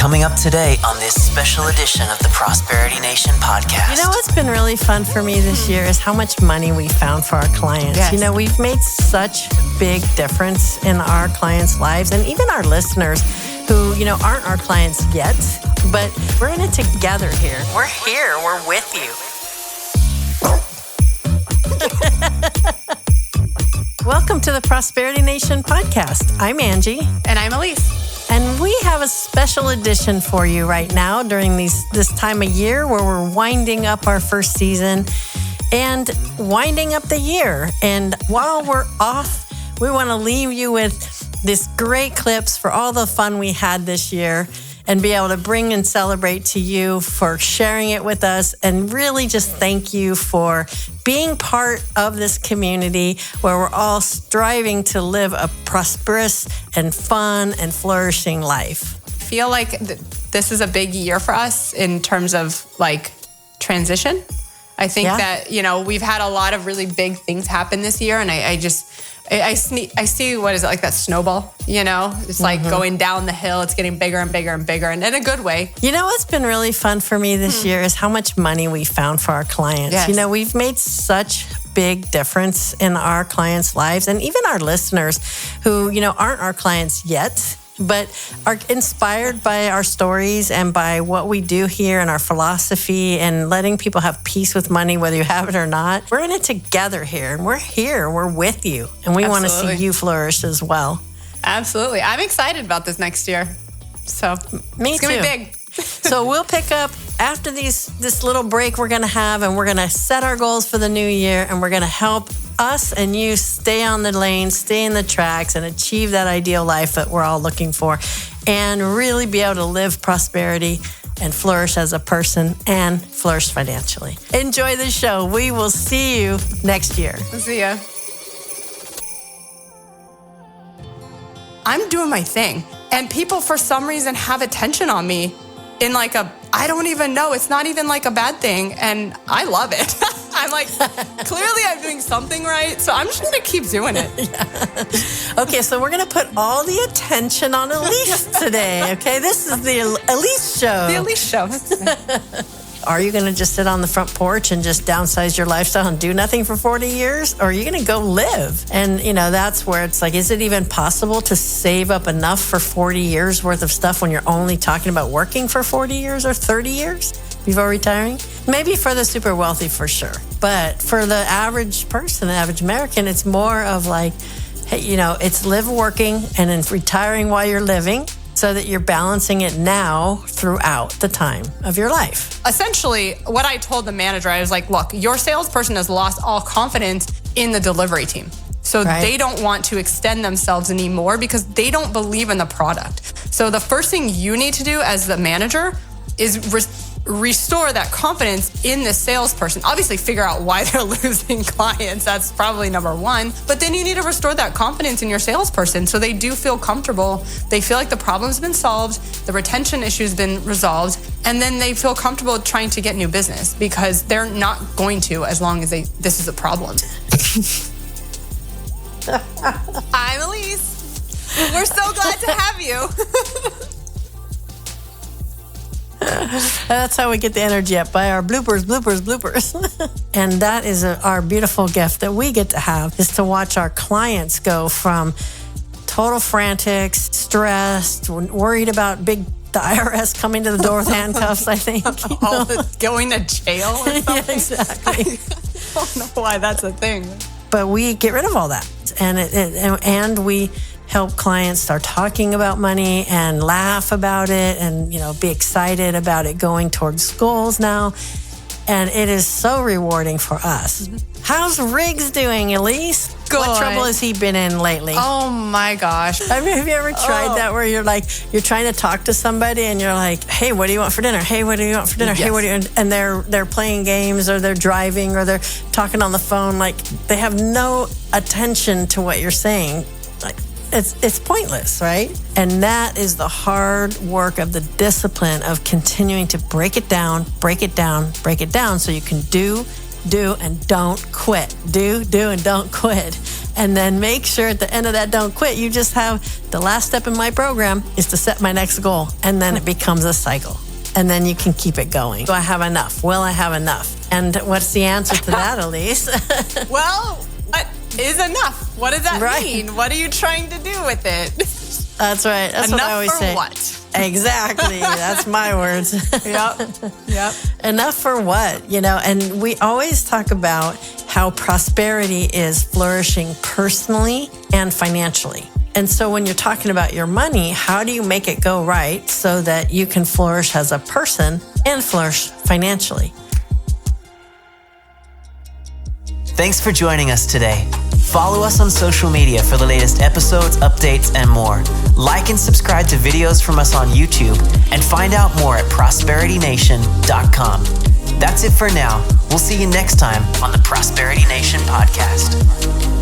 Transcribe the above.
coming up today on this special edition of the Prosperity Nation podcast. You know what's been really fun for me this year is how much money we found for our clients. Yes. You know, we've made such big difference in our clients' lives and even our listeners who, you know, aren't our clients yet, but we're in it together here. We're here. We're with you. Welcome to the Prosperity Nation podcast. I'm Angie. And I'm Elise. And we have a special edition for you right now during this time of year where we're winding up our first season and winding up the year. And while we're off, we want to leave you with this great clips for all the fun we had this year and be able to bring and celebrate to you for sharing it with us and really just thank you for being part of this community where we're all striving to live a prosperous and fun and flourishing life. I feel like this is a big year for us in terms of like transition. I think that, you know, we've had a lot of really big things happen this year, and I see, what is it, like that snowball, you know? It's like going down the hill. It's getting bigger and bigger and bigger, and in a good way. You know what's been really fun for me this year is how much money we found for our clients. Yes. You know, we've made such big difference in our clients' lives and even our listeners who, you know, aren't our clients yet, but are inspired by our stories and by what we do here and our philosophy and letting people have peace with money, whether you have it or not. We're in it together here, and we're here. We're with you, and we want to see you flourish as well. Absolutely. I'm excited about this next year. So Me it's going to too. be big. So we'll pick up after this little break we're going to have, and we're going to set our goals for the new year, and we're going to help us and you stay on the lane, stay in the tracks, and achieve that ideal life that we're all looking for, and really be able to live prosperity and flourish as a person and flourish financially. Enjoy the show. We will see you next year. See ya. I'm doing my thing, and people for some reason have attention on me in like I don't even know. It's not even like a bad thing, and I love it. I'm like, clearly I'm doing something right, so I'm just going to keep doing it. Yeah. Okay, so we're going to put all the attention on Elise today, okay? This is the Elise Show. The Elise Show. Are you going to just sit on the front porch and just downsize your lifestyle and do nothing for 40 years? Or are you going to go live? And, you know, that's where it's like, is it even possible to save up enough for 40 years worth of stuff when you're only talking about working for 40 years or 30 years before retiring? Maybe for the super wealthy for sure. But for the average person, the average American, it's more of like, hey, you know, it's live working and then retiring while you're living, so that you're balancing it now throughout the time of your life. Essentially, what I told the manager, I was like, look, your salesperson has lost all confidence in the delivery team. So they don't want to extend themselves anymore because they don't believe in the product. So the first thing you need to do as the manager is restore that confidence in the salesperson. Obviously, figure out why they're losing clients. That's probably number one. But then you need to restore that confidence in your salesperson so they do feel comfortable. They feel like the problem's been solved, the retention issue's been resolved, and then they feel comfortable trying to get new business because they're not going to as long as this is a problem. I'm Elise. We're so glad to have you. That's how we get the energy up, by our bloopers. And that is our beautiful gift that we get to have, is to watch our clients go from total frantics, stressed, worried about the IRS coming to the door with handcuffs, I think. Going to jail or something? Yeah, exactly. I don't know why that's a thing. But we get rid of all that. And we help clients start talking about money and laugh about it and, you know, be excited about it going towards goals now. And it is so rewarding for us. How's Riggs doing, Elise? Good. What trouble has he been in lately? Oh my gosh. Have you ever tried that where you're trying to talk to somebody and you're like, hey, what do you want for dinner? Hey, what do you want for dinner? Yes. Hey, what do you, and they're playing games or they're driving or they're talking on the phone. Like they have no attention to what you're saying. Like it's pointless, right? And that is the hard work of the discipline of continuing to break it down so you can do and don't quit. Do and don't quit. And then make sure at the end of that don't quit. You just have the last step in my program is to set my next goal. And then it becomes a cycle. And then you can keep it going. Do I have enough? Will I have enough? And what's the answer to that, Elise? Well, what is enough? What does that mean? What are you trying to do with it? That's right. That's enough what I always for say. What? Exactly. That's my words. Yep. Enough for what? And we always talk about how prosperity is flourishing personally and financially. And so when you're talking about your money, how do you make it go right so that you can flourish as a person and flourish financially? Thanks for joining us today. Follow us on social media for the latest episodes, updates, and more. Like and subscribe to videos from us on YouTube and find out more at prosperitynation.com. That's it for now. We'll see you next time on the Prosperity Nation podcast.